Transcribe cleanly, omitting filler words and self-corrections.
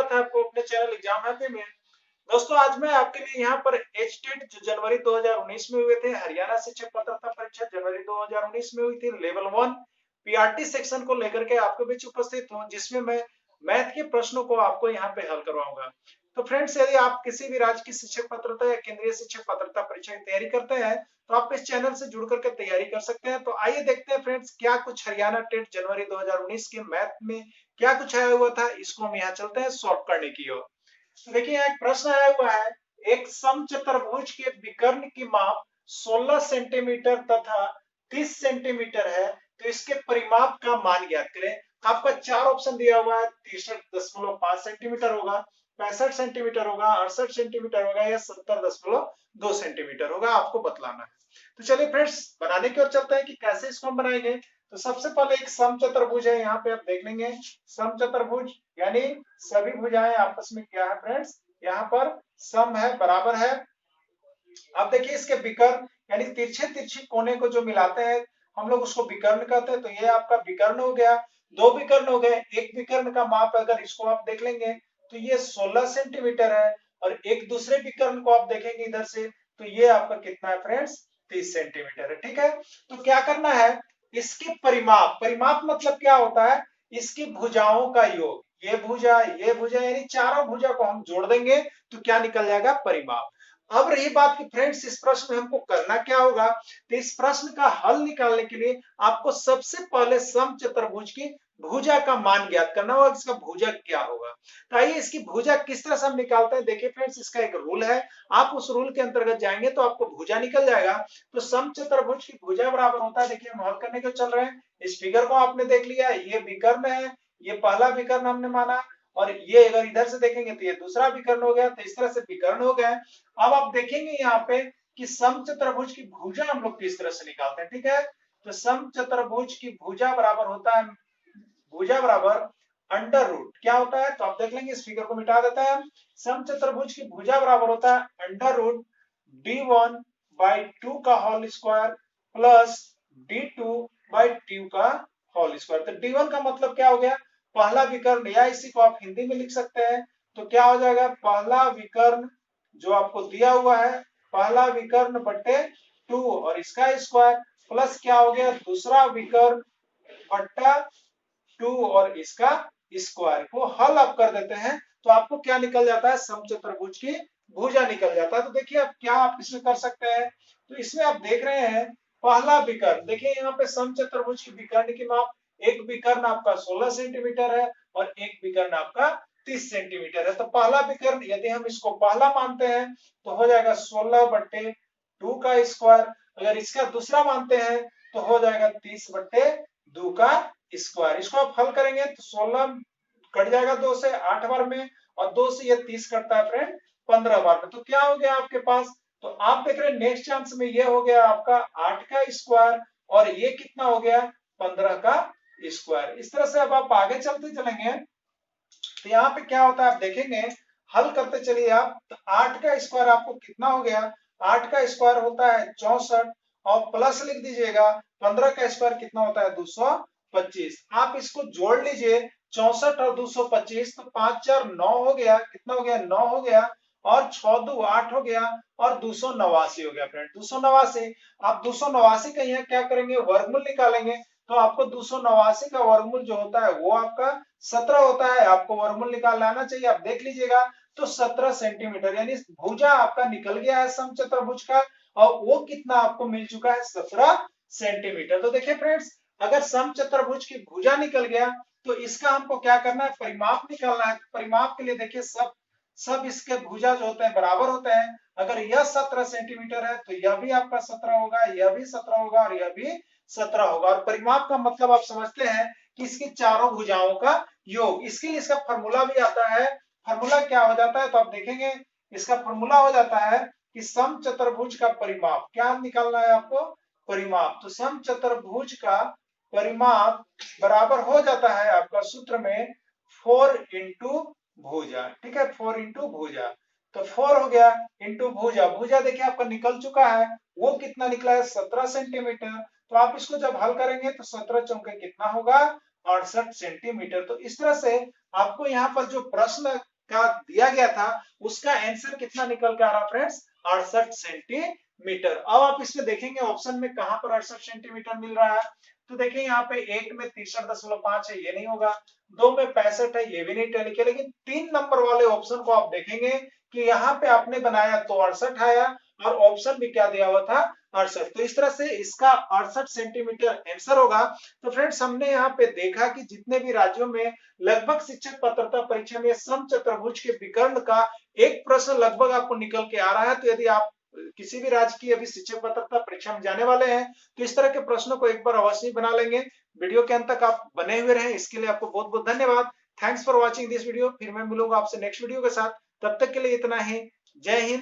स्वागत है आपको अपने चैनल एग्जाम हैप्पी में। दोस्तों आज मैं आपके लिए यहाँ पर एचटेट जो जनवरी 2019 में हुए थे, हरियाणा शिक्षक पात्रता परीक्षा जनवरी 2019 में हुई थी, लेवल 1 पीआरटी सेक्शन को लेकर के आपके बीच उपस्थित हूँ, जिसमें मैं मैथ के प्रश्नों को आपको यहाँ पे हल करवाऊंगा। तो फ्रेंड्स, यदि आप किसी भी राज्य की शिक्षक पात्रता या केंद्रीय शिक्षक पात्रता परीक्षा की तैयारी करते हैं तो आप इस चैनल से जुड़ करके तैयारी कर सकते हैं। तो आइए देखते हैं फ्रेंड्स, क्या कुछ हरियाणा टेट जनवरी 2019 के मैथ में क्या कुछ आया हुआ था। इसको हम यहाँ चलते हैं सॉल्व करने की ओर। तो देखिए यहाँ एक प्रश्न आया हुआ है, एक समचतुर्भुज के विकर्ण की माप 16 सेंटीमीटर तथा 30 सेंटीमीटर है, तो इसके परिमाप का मान ज्ञात करें। आपका चार ऑप्शन दिया हुआ है, 63.5 सेंटीमीटर होगा, 65 सेंटीमीटर होगा, 68 सेंटीमीटर होगा या 70.2 सेंटीमीटर होगा, आपको बतलाना है। तो चलिए फ्रेंड्स, बनाने की ओर चलते हैं कि कैसे इसको हम बनाएंगे। तो सबसे पहले एक समचतुर्भुज है, यहाँ पे आप देख लेंगे समचतुर्भुज यानी सभी भुजाएं आपस में क्या है फ्रेंड्स, यहाँ पर सम है, बराबर है। अब देखिए इसके विकर्ण यानी तिरछे तिरछे कोने को जो मिलाते हैं हम लोग उसको विकर्ण कहते हैं। तो ये आपका विकर्ण हो गया, दो विकर्ण हो गए। एक विकर्ण का माप अगर इसको आप देख लेंगे तो ये 16 सेंटीमीटर है, और एक दूसरे विकर्ण को आप देखेंगे इधर से तो ये आपका कितना है फ्रेंड्स, 30 सेंटीमीटर है। ठीक है, तो क्या करना है, इसके परिमाप, परिमाप मतलब क्या होता है, इसकी भुजाओं का योग, ये भुजा यानी चारों भुजा को हम जोड़ देंगे तो क्या निकल जाएगा, परिमाप। अब रही बात कि फ्रेंड्स इस प्रश्न में हमको करना क्या होगा, तो इस प्रश्न का हल निकालने के लिए आपको सबसे पहले समचतुर्भुज की भुजा का मान ज्ञात करना होगा, इसका भुजा क्या होगा। तो आइए इसकी भुजा किस तरह से हम निकालते हैं। देखिए फ्रेंड्स, इसका एक रूल है, आप उस रूल के अंतर्गत जाएंगे तो आपको भुजा निकल जाएगा। तो समचतुर्भुज की भुजा बराबर होता है, देखिए हम हल करने को चल रहे हैं, इस फिगर को आपने देख लिया, ये विकर्ण है, ये पहला विकर्ण हमने माना, और ये अगर इधर से देखेंगे तो ये दूसरा विकर्ण हो गया। तो इस तरह से विकर्ण हो गए। अब आप देखेंगे यहाँ पे कि समचतुर्भुज की भुजा हम लोग किस तरह से निकालते हैं। ठीक है, तो समचतुर्भुज की भुजा बराबर होता है, भुजा बराबर अंडर रूट क्या होता है, तो आप देख लेंगे, इस फिगर को मिटा देता है। समचतुर्भुज की भुजा बराबर होता है अंडर रूट d1/2 का होल स्क्वायर प्लस d2/2 का होल स्क्वायर। तो d1 का मतलब क्या हो गया, पहला विकर्ण, या इसी को आप हिंदी में लिख सकते हैं तो क्या हो जाएगा, पहला विकर्ण जो आपको दिया हुआ है, पहला विकर्ण बट्टे 2 और इसका स्क्वायर, प्लस क्या हो गया, दूसरा विकर्ण बट्टा 2 और इसका स्क्वायर को हल आप कर देते हैं तो आपको क्या निकल जाता है, समचतुर्भुज की भुजा निकल जाता है। तो देखिए आप क्या आप इसमें कर सकते हैं, तो इसमें आप देख रहे हैं पहला विकर्ण, देखिए यहाँ पे समचतुर्भुज की विकर्ण की माप, एक विकर्ण आपका 16 सेंटीमीटर है और एक विकर्ण आपका 30 सेंटीमीटर है। तो पहला विकर्ण यदि हम इसको पहला मानते हैं तो हो जाएगा 16/2 का स्क्वायर, अगर इसका दूसरा मानते हैं तो हो जाएगा 30/2 का स्क्वायर। इसको आप हल करेंगे तो 16 कट जाएगा 2 से 8 बार में, और 2 से ये 30 कटता है फ्रेंड 15 बार में। तो क्या हो गया आपके पास, तो आप देख रहे हैं नेक्स्ट चांस में ये हो गया आपका 8 का स्क्वायर, और ये कितना हो गया 15 का स्क्वायर। इस तरह से अब आप आगे चलते चलेंगे तो यहाँ पे क्या होता है आप देखेंगे, हल करते चलिए आप, तो 8 का स्क्वायर आपको कितना हो गया, 8 का स्क्वायर होता है 64, और प्लस लिख दीजिएगा 15 का स्क्वायर कितना होता है 225। आप इसको जोड़ लीजिए 64 और 225, तो 5 4 9 हो गया, कितना हो गया 9 हो गया, और 6 2 8 हो गया, और 289 हो गया फ्रेंड 289। आप 289 का यहाँ क्या करेंगे, वर्गमूल निकालेंगे, तो आपको 289 का वर्गमूल जो होता है वो आपका 17 होता है, आपको वर्गमूल निकाल लाना चाहिए। आप देख लीजिएगा तो 17 सेंटीमीटर यानी भुजा आपका निकल गया है समचतुर्भुज का, और वो कितना आपको मिल चुका है 17 सेंटीमीटर। तो देखिए फ्रेंड्स, अगर समचतुर्भुज की भुजा निकल गया तो इसका हमको क्या करना है, परिमाप निकालना है। परिमाप के लिए देखिए सब इसके भुजा जो होते हैं बराबर होते हैं। अगर यह 17 सेंटीमीटर है तो यह भी आपका 17 होगा, यह भी 17 होगा, और यह भी 17 होगा। और परिमाप का मतलब आप समझते हैं कि इसकी चारों भुजाओं का योग। इसके लिए इसका फॉर्मूला भी आता है, फॉर्मूला क्या हो जाता है तो आप देखेंगे, इसका फॉर्मूला हो जाता है कि समचतुर्भुज का परिमाप, क्या निकालना है आपको, परिमाप। तो समचतुर्भुज का परिमाप बराबर हो जाता है आपका सूत्र में 4 इंटू भुजा। ठीक है, 4 इंटू भुजा, तो 4 हो गया इंटू भुजा, भुजा देखिए आपका निकल चुका है, वो कितना निकला है 17 सेंटीमीटर। तो आप इसको जब हल करेंगे तो 17 चौके कितना होगा 68 सेंटीमीटर। तो इस तरह से आपको यहाँ पर जो प्रश्न क्या दिया गया था उसका आंसर कितना निकल के आ रहा फ्रेंड्स, 68 सेंटीमीटर। अब आप इसमें देखेंगे ऑप्शन में कहां पर 68 सेंटीमीटर मिल रहा है, तो देखिए यहाँ पे 1 में 63.5 है, ये नहीं होगा, 2 में 65 है, ये भी नहीं टैली किया, लेकिन 3 नंबर वाले ऑप्शन को आप देखेंगे कि यहाँ पे आपने बनाया तो 68 आया और ऑप्शन भी क्या दिया हुआ था 68, तो इस तरह से इसका 68 सेंटीमीटर आंसर होगा। तो फ्रेंड्स हमने यहाँ पे देखा कि जितने भी राज्यों में लगभग शिक्षक पात्रता परीक्षा में समचतुर्भुज के विकर्ण का एक प्रश्न लगभग आपको निकल के आ रहा है, तो यदि आप किसी भी राज्य की अभी शिक्षक पात्रता परीक्षा में जाने वाले हैं तो इस तरह के प्रश्नों को एक बार अवश्य बना लेंगे। वीडियो के अंत तक आप बने हुए रहें, इसके लिए आपको बहुत बहुत धन्यवाद। Thanks for watching this video. फिर मैं मिलूंगा आपसे नेक्स्ट वीडियो के साथ, तब तक के लिए इतना ही। जय हिंद।